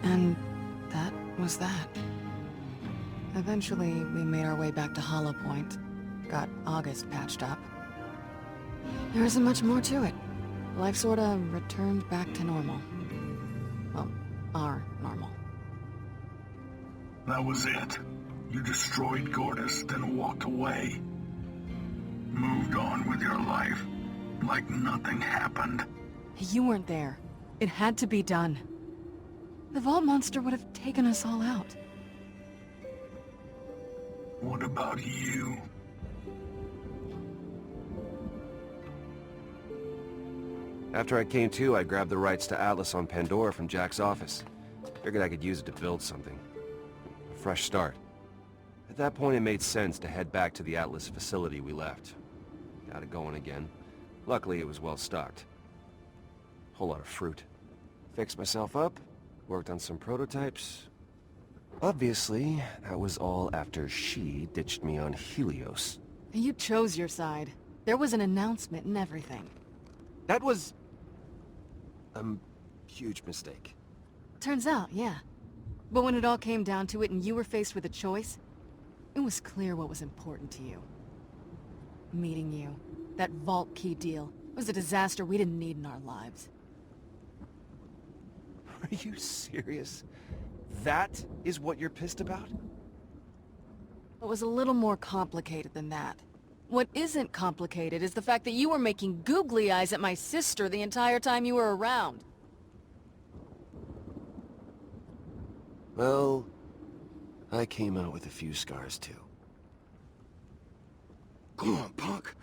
And that was that. Eventually, we made our way back to Hollow Point. Got August patched up. There isn't much more to it. Life sorta returned back to normal. Well, our normal. That was it. You destroyed Gortys, then walked away. Moved on with your life, like nothing happened. You weren't there. It had to be done. The Vault monster would have taken us all out. What about you? After I came to, I grabbed the rights to Atlas on Pandora from Jack's office. Figured I could use it to build something. A fresh start. At that point, it made sense to head back to the Atlas facility we left. Got it going again. Luckily, it was well stocked. Whole lot of fruit. Fixed myself up, worked on some prototypes. Obviously, that was all after she ditched me on Helios. You chose your side. There was an announcement and everything. That was... a huge mistake. Turns out, yeah. But when it all came down to it and you were faced with a choice, it was clear what was important to you. Meeting you, that vault key deal, was a disaster we didn't need in our lives. Are you serious? That is what you're pissed about? It was a little more complicated than that. What isn't complicated is the fact that you were making googly eyes at my sister the entire time you were around. Well, I came out with a few scars too. Come on, punk.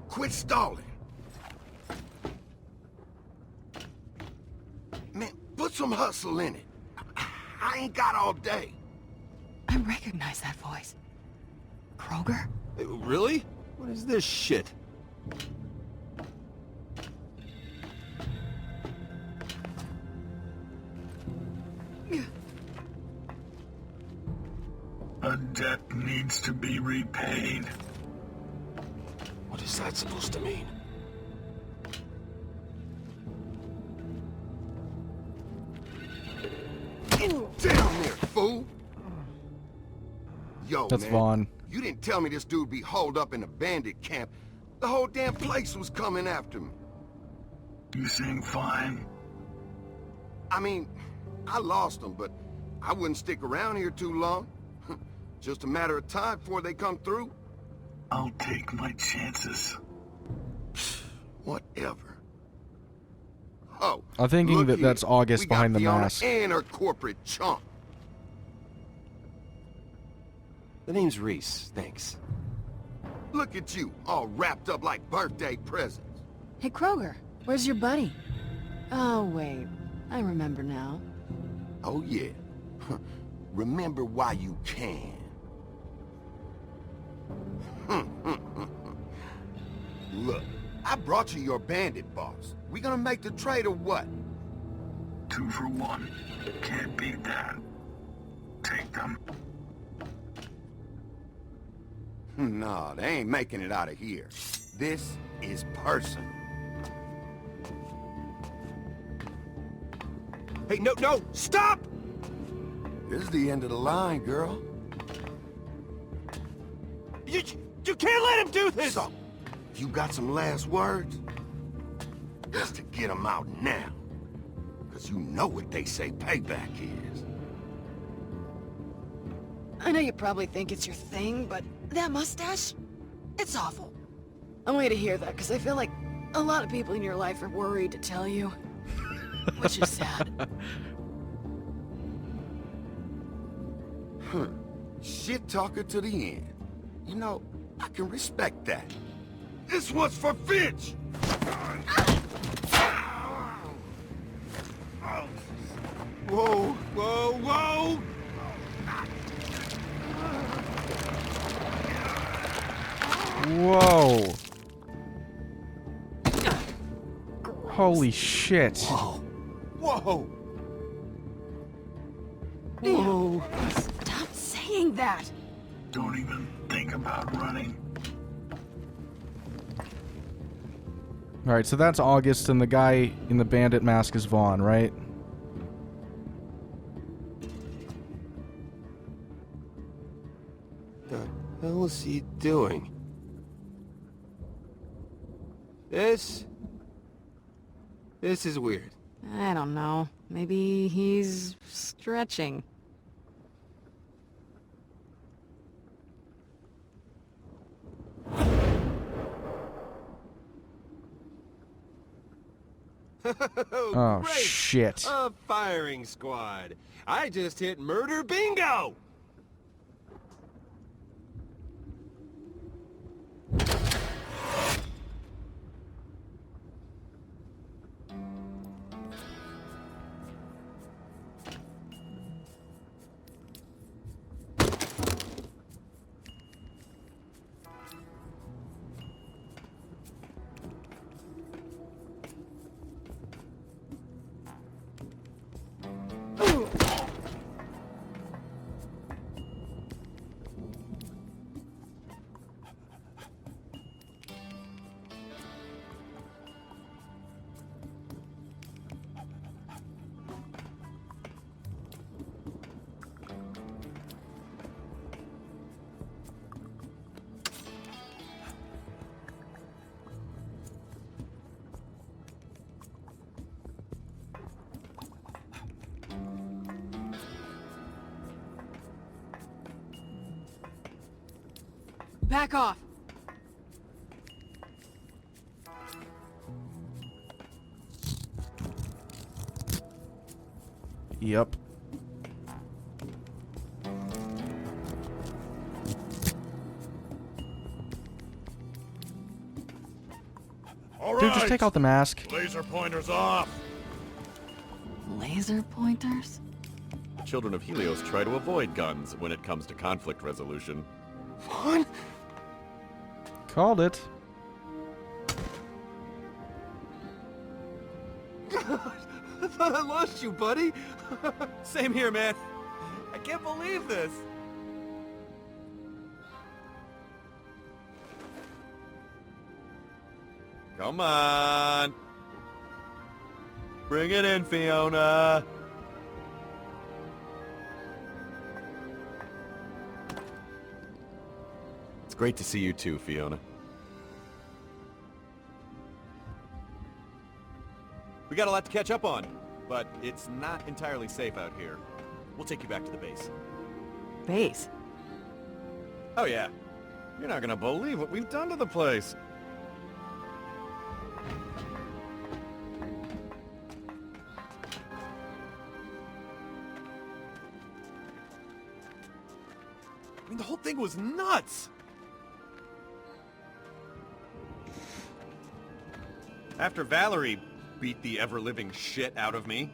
Quit stalling. Man, put some hustle in it. I ain't got all day. I recognize that voice. Kroger? Really? What is this shit? A debt needs to be repaid. What is that supposed to mean? Down there, fool! Yo, That's man, Vaughn. you didn't tell me this dude be holed up in a bandit camp. The whole damn place was coming after me. You seem fine. I mean, I lost them, but I wouldn't stick around here too long. Just a matter of time before they come through. I'll take my chances. Whatever. Oh, I'm thinking look that here. that's August We got behind the Fiona mask. and her corporate chump. The name's Rhys, thanks. Look at you, all wrapped up like birthday presents. Hey, Kroger, where's your buddy? Oh, wait. I remember now. Oh, yeah. Remember why you can. Look, I brought you your bandit boss. We gonna make the trade or what? 2 for 1. Can't beat that. Take them. Nah, they ain't making it out of here. This is personal. Hey, no, stop! This is the end of the line, girl. You can't let him do this! So, you got some last words? Just to get them out now. Because you know what they say payback is. I know you probably think it's your thing, but that mustache? It's awful. I want you to hear that, because I feel like a lot of people in your life are worried to tell you. Which is sad. Shit talker to the end. You know, I can respect that. This one's for Finch! Whoa, whoa, whoa! Whoa. Holy shit. Whoa! Whoa! Whoa. Stop saying that! Don't even think about running. Alright, so that's August, and the guy in the bandit mask is Vaughn, right? hell is he doing? This is weird. I don't know. Maybe he's stretching. Oh, Great. shit. A firing squad. I just hit murder bingo! Back off! Yep. All Dude, just right. take out the mask. Laser pointers off. Laser pointers? The children of Helios try to avoid guns when it comes to conflict resolution. Vaughn? Called it. I thought I lost you, buddy. Same here, man. I can't believe this. Come on. Bring it in, Fiona. It's great to see you too, Fiona. We got a lot to catch up on, but it's not entirely safe out here. We'll take you back to the base. Base? Oh yeah. You're not gonna believe what we've done to the place. I mean, the whole thing was nuts! After Valerie beat the ever-living shit out of me,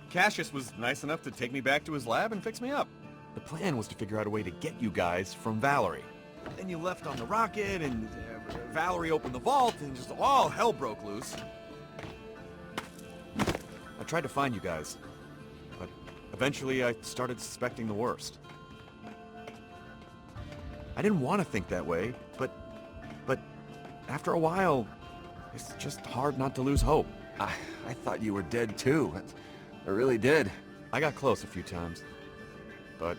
Cassius was nice enough to take me back to his lab and fix me up. The plan was to figure out a way to get you guys from Valerie. Then you left on the rocket, and Valerie opened the vault, and just all hell broke loose. I tried to find you guys, but eventually I started suspecting the worst. I didn't want to think that way, but after a while, it's just hard not to lose hope. I thought you were dead too. I really did. I got close a few times, but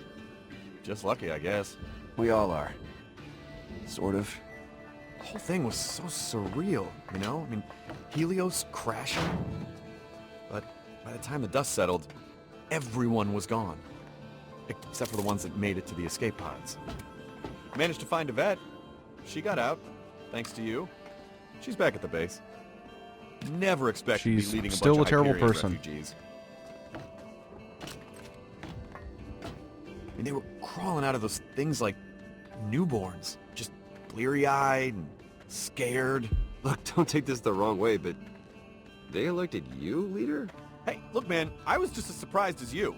just lucky, I guess. We all are. Sort of. The whole thing was so surreal, you know? I mean, Helios crashing. But by the time the dust settled, everyone was gone. Except for the ones that made it to the escape pods. Managed to find a vet. She got out, thanks to you. She's back at the base. Never expected to She's be leading a still bunch a terrible of Hyperion person. refugees. And they were crawling out of those things like newborns. Just bleary-eyed and scared. Look, don't take this the wrong way, but they elected you leader? Hey, look, man, I was just as surprised as you.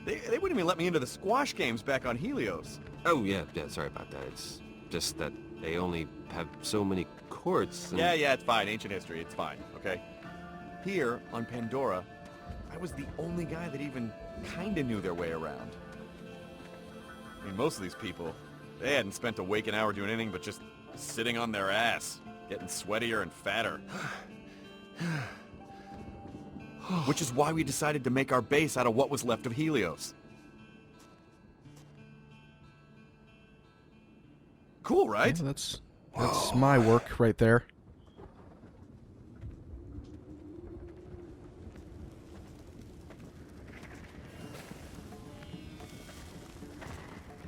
They wouldn't even let me into the squash games back on Helios. Oh, yeah, sorry about that. It's just that they only have so many courts. And... Yeah, it's fine. Ancient history. It's fine, okay? Here, on Pandora, I was the only guy that even kinda knew their way around. I mean, most of these people, they hadn't spent a waking hour doing anything but just sitting on their ass, getting sweatier and fatter. Which is why we decided to make our base out of what was left of Helios. right? Yeah, that's my work right there.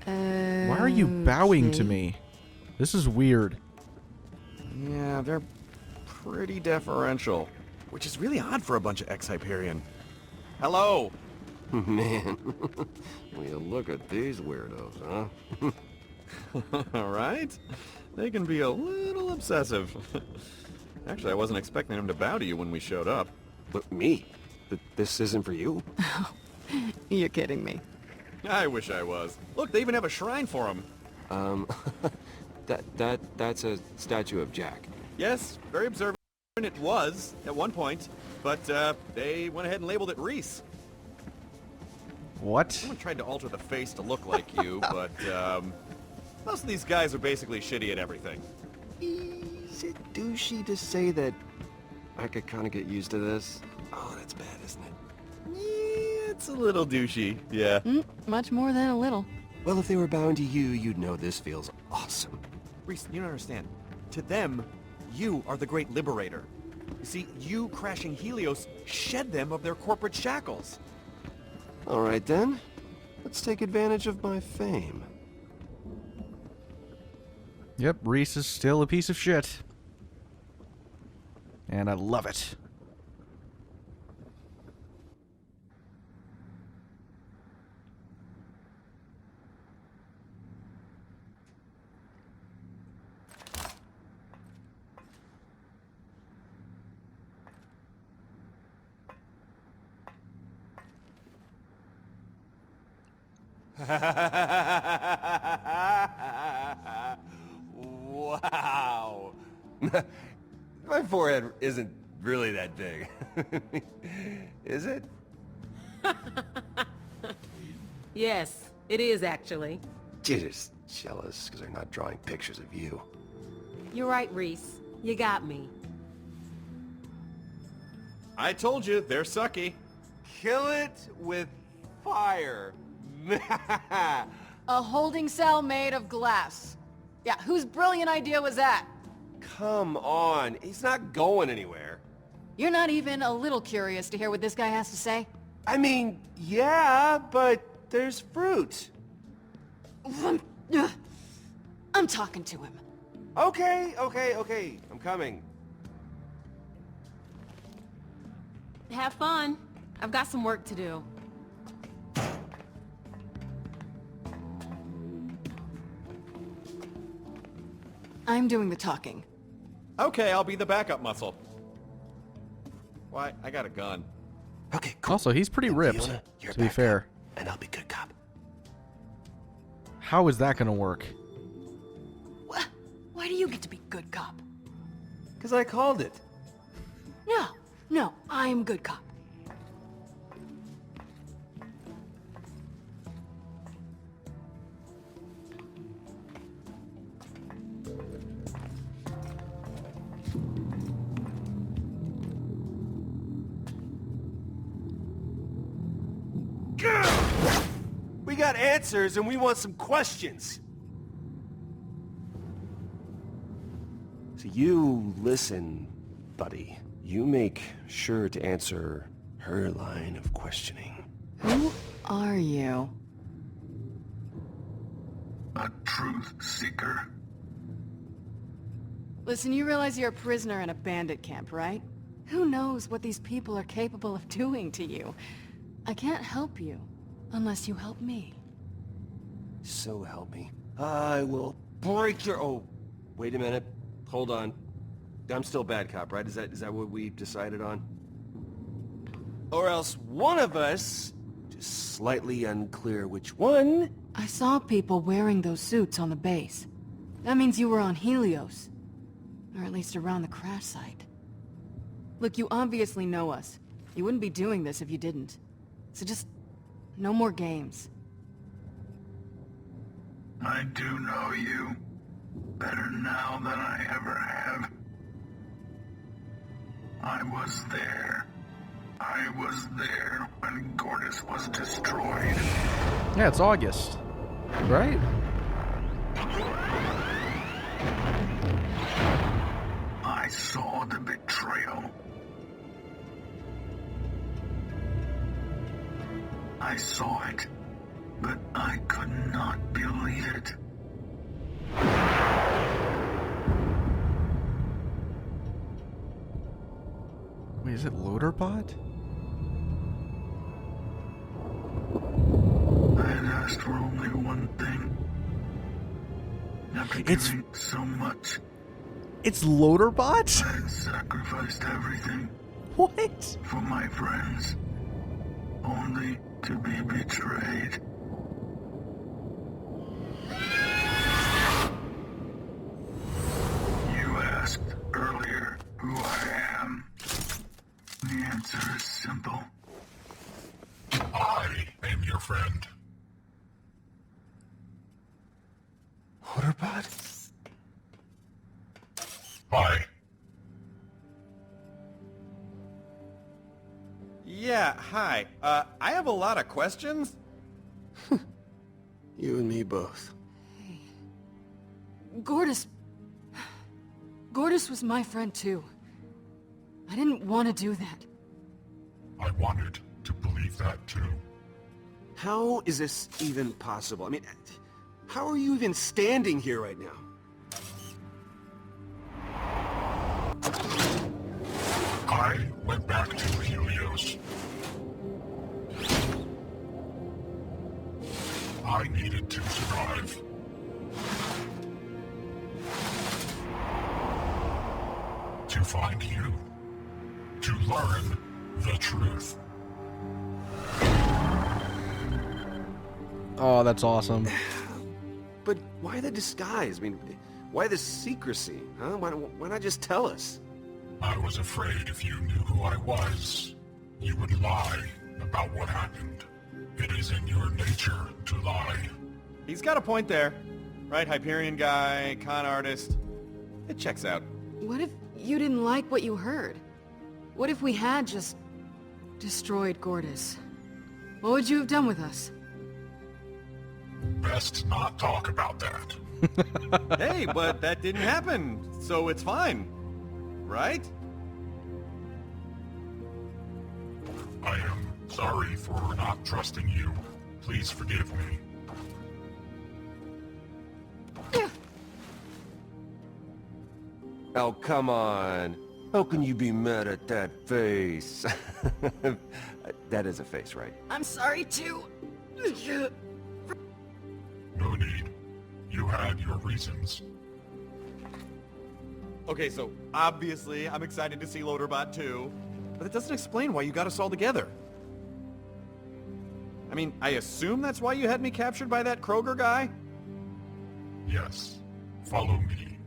Why are you bowing to me? This is weird. Yeah, they're pretty deferential, which is really odd for a bunch of ex-Hyperion. Hello! Man, well, look at these weirdos, huh? Alright? They can be a little obsessive. Actually, I wasn't expecting them to bow to you when we showed up. Look, me? This isn't for you? You're kidding me. I wish I was. Look, they even have a shrine for him. That's a statue of Jack. Yes, very observant it was at one point, but they went ahead and labeled it Rhys. What? Someone tried to alter the face to look like you, but most of these guys are basically shitty at everything. Is it douchey to say that I could kind of get used to this? Oh, that's bad, isn't it? Yeah, it's a little douchey, yeah. Much more than a little. Well, if they were bound to you, you'd know this feels awesome. Rhys, you don't understand. To them, you are the great liberator. You see, you crashing Helios shed them of their corporate shackles. All right, then. Let's take advantage of my fame. Yep, Rhys is still a piece of shit. And I love it. Wow. My forehead isn't really that big. Is it? Yes, it is actually. You're just jealous because they're not drawing pictures of you. You're right, Rhys. You got me. I told you, they're sucky. Kill it with fire. A holding cell made of glass. Yeah, whose brilliant idea was that? Come on. He's not going anywhere. You're not even a little curious to hear what this guy has to say? I mean, yeah, but there's fruit. I'm talking to him. Okay. I'm coming. Have fun. I've got some work to do. I'm doing the talking. Okay, I'll be the backup muscle. Why? I got a gun. Okay, cool. Also, he's pretty ripped, Fiona, you're to be back fair. up, and I'll be good cop. How is that gonna work? Why do you get to be good cop? Because I called it. No, I'm good cop. We got answers and we want some questions. So you listen, buddy. You make sure to answer her line of questioning. Who are you? A truth seeker. Listen, you realize you're a prisoner in a bandit camp, right? Who knows what these people are capable of doing to you? I can't help you, unless you help me. So help me. I will break your... Oh, wait a minute. Hold on. I'm still bad cop, right? Is that what we decided on? Or else one of us, just slightly unclear which one... I saw people wearing those suits on the base. That means you were on Helios. Or at least around the crash site. Look, you obviously know us. You wouldn't be doing this if you didn't. So just... no more games. I do know you. Better now than I ever have. I was there. I was there when Gortys was destroyed. Yeah, it's August. Right? I saw it, but I could not believe it. Wait, is it Loaderbot? I had asked for only one thing. After giving so much, It's Loaderbot? I had sacrificed everything What? for my friends, only to be betrayed. You asked earlier who I am. The answer is simple. I am your friend. Loaderbot? Hi. Yeah, hi. I have a lot of questions. You and me both. Gortys... Gortys was my friend too. I didn't want to do that. I wanted to believe that too. How is this even possible? I mean, how are you even standing here right now? I went back to Helios. I needed to survive. To find you. To learn the truth. Oh, that's awesome. But why the disguise? I mean, why the secrecy? Huh? Why not just tell us? I was afraid if you knew who I was, you would lie about what happened. It is in your nature to lie. He's got a point there. Right, Hyperion guy, con artist. It checks out. What if you didn't like what you heard? What if we had just destroyed Gortys? What would you have done with us? Best not talk about that. Hey, but that didn't happen, so it's fine. Right? I am sorry for not trusting you. Please forgive me. Oh, come on. How can you be mad at that face? That is a face, right? I'm sorry too. No need. You had your reasons. Okay, so obviously I'm excited to see Loaderbot too, but it doesn't explain why you got us all together. I mean, I assume that's why you had me captured by that Kroger guy? Yes. Follow me.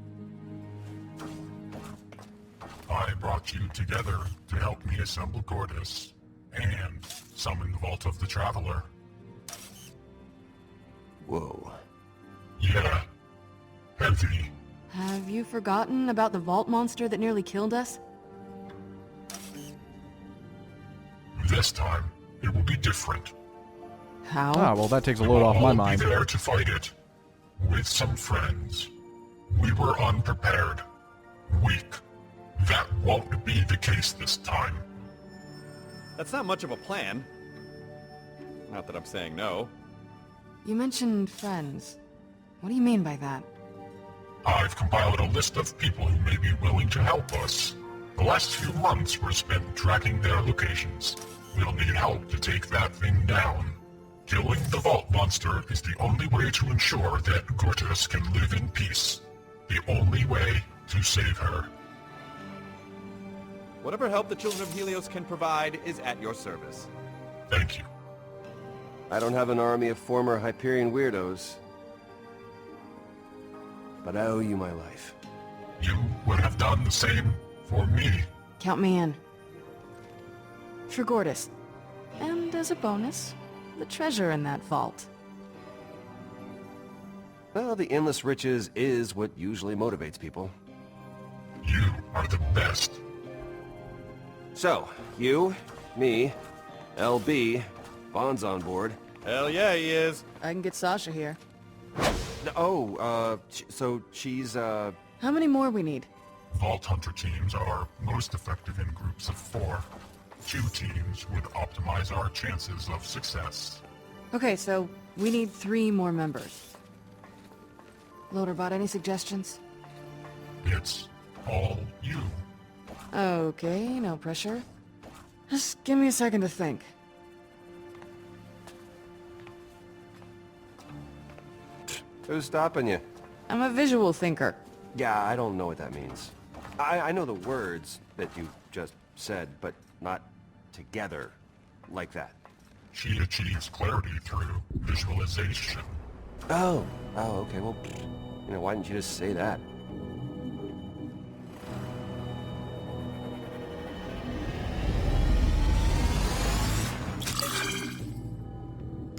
I brought you together to help me assemble Gortys and summon the Vault of the Traveler. Whoa. Yeah. Heavy. Have you forgotten about the vault monster that nearly killed us? This time, it will be different. How? Ah, well, that takes a load off my mind. We will all be there to fight it. With some friends. We were unprepared. Weak. That won't be the case this time. That's not much of a plan. Not that I'm saying no. You mentioned friends. What do you mean by that? I've compiled a list of people who may be willing to help us. The last few months were spent tracking their locations. We'll need help to take that thing down. Killing the Vault Monster is the only way to ensure that Gortys can live in peace. The only way to save her. Whatever help the Children of Helios can provide is at your service. Thank you. I don't have an army of former Hyperion weirdos, but I owe you my life. You would have done the same for me. Count me in. For Gortys. And as a bonus, the treasure in that vault. Well, the endless riches is what usually motivates people. You are the best. So, you, me, LB, Vaughn's on board. Hell yeah, he is. I can get Sasha here. Oh, so she's, How many more we need? Vault Hunter teams are most effective in groups of 4. 2 teams would optimize our chances of success. Okay, so we need 3 more members. Loaderbot, any suggestions? It's all you. Okay, no pressure. Just give me a second to think. Who's stopping you? I'm a visual thinker. Yeah, I don't know what that means. I know the words that you just said, but not together like that. She achieves clarity through visualization. Oh, okay, well, why didn't you just say that?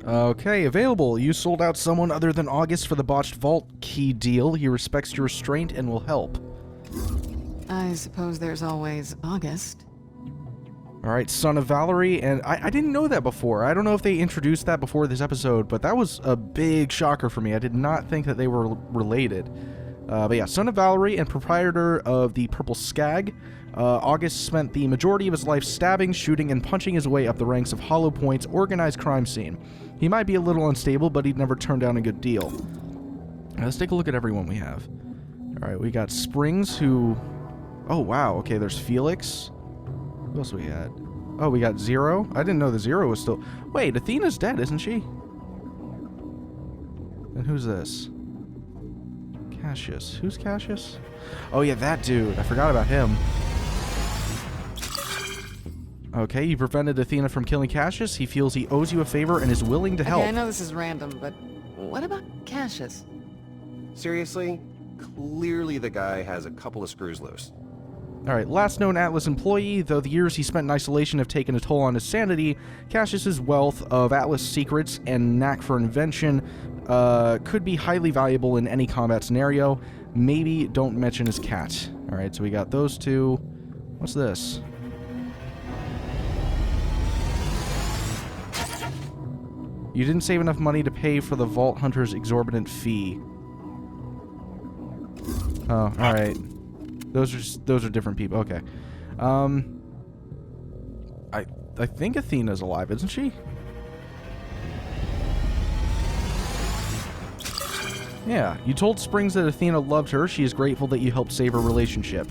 Okay, available. You sold out someone other than August for the botched vault key deal. He respects your restraint and will help. I suppose there's always August. Alright, son of Valerie, and I didn't know that before. I don't know if they introduced that before this episode, but that was a big shocker for me. I did not think that they were related. But yeah, son of Valerie and proprietor of the Purple Skag. August spent the majority of his life stabbing, shooting, and punching his way up the ranks of Hollow Point's organized crime scene. He might be a little unstable, but he'd never turn down a good deal. Now, let's take a look at everyone we have. Alright, we got Springs, who... Oh, wow, okay, there's Felix. Who else we had? Oh, we got Zero. I didn't know the Zero was still... Wait, Athena's dead, isn't she? And who's this? Cassius. Who's Cassius? Oh, yeah, that dude. I forgot about him. Okay, you prevented Athena from killing Cassius. He feels he owes you a favor and is willing to help. Okay, I know this is random, but what about Cassius? Seriously? Clearly the guy has a couple of screws loose. Alright, last known Atlas employee, though the years he spent in isolation have taken a toll on his sanity, Cassius's wealth of Atlas secrets and knack for invention could be highly valuable in any combat scenario. Maybe don't mention his cat. Alright, so we got those two. What's this? You didn't save enough money to pay for the Vault Hunter's exorbitant fee. Oh, alright. Those are different people. Okay. I think Athena's alive, isn't she? Yeah, you told Springs that Athena loved her. She is grateful that you helped save her relationship.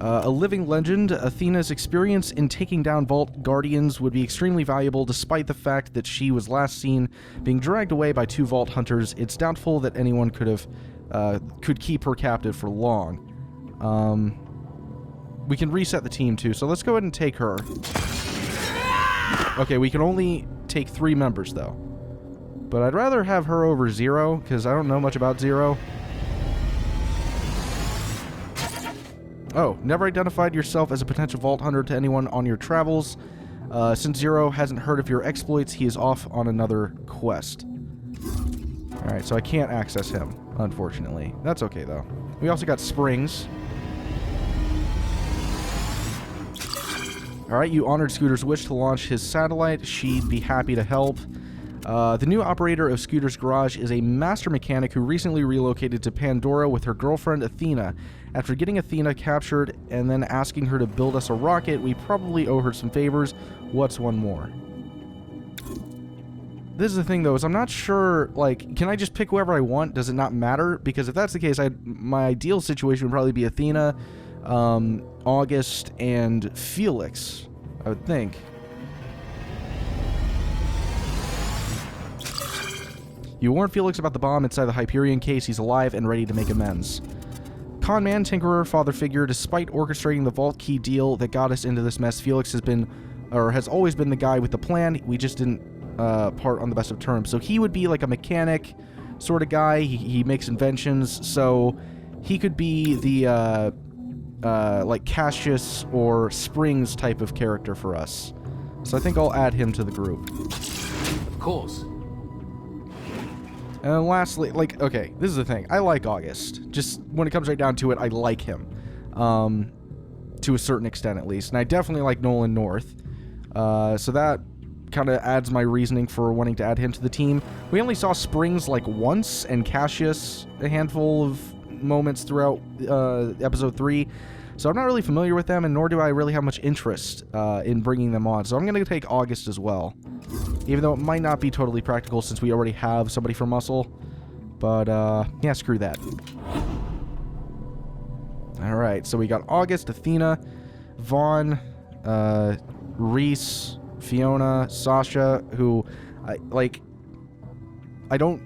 A living legend, Athena's experience in taking down Vault Guardians would be extremely valuable despite the fact that she was last seen being dragged away by 2 Vault Hunters. It's doubtful that anyone could keep her captive for long. We can reset the team too, so let's go ahead and take her. Okay, we can only take 3 members though. But I'd rather have her over Zero, because I don't know much about Zero. Oh, never identified yourself as a potential Vault Hunter to anyone on your travels. Since Zero hasn't heard of your exploits, he is off on another quest. Alright, so I can't access him, unfortunately. That's okay, though. We also got Springs. Alright, you honored Scooter's wish to launch his satellite. She'd be happy to help. The new operator of Scooter's garage is a master mechanic who recently relocated to Pandora with her girlfriend Athena. After getting Athena captured and then asking her to build us a rocket, we probably owe her some favors. What's one more? This is the thing, though, is I'm not sure, like, can I just pick whoever I want? Does it not matter? Because if that's the case, my ideal situation would probably be Athena, August, and Felix, I would think. You warned Felix about the bomb inside the Hyperion case. He's alive and ready to make amends. Conman, Tinkerer, father figure, despite orchestrating the vault key deal that got us into this mess, Felix has always been the guy with the plan. We just didn't part on the best of terms. So he would be like a mechanic sort of guy. He makes inventions, so he could be the like Cassius or Springs type of character for us. So I think I'll add him to the group. Of course. And then lastly, like, okay, this is the thing. I like August. Just when it comes right down to it, I like him. To a certain extent, at least. And I definitely like Nolan North. So that kind of adds my reasoning for wanting to add him to the team. We only saw Springs, like, once, and Cassius a handful of moments throughout Episode 3. So I'm not really familiar with them, and nor do I really have much interest in bringing them on. So I'm going to take August as well. Even though it might not be totally practical since we already have somebody for muscle. But, yeah, screw that. Alright, so we got August, Athena, Vaughn, Rhys, Fiona, Sasha, who, I don't...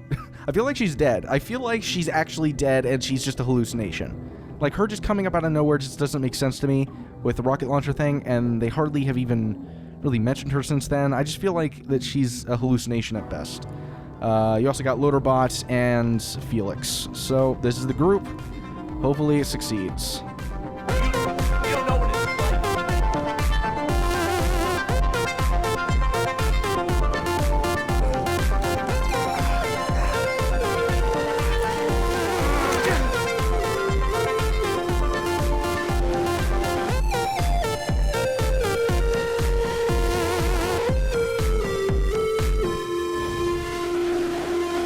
I feel like she's dead. I feel like she's actually dead and she's just a hallucination. Like, her just coming up out of nowhere just doesn't make sense to me with the rocket launcher thing, and they hardly have even really mentioned her since then. I just feel like that she's a hallucination at best. You also got Loaderbot and Felix. So, this is the group. Hopefully it succeeds.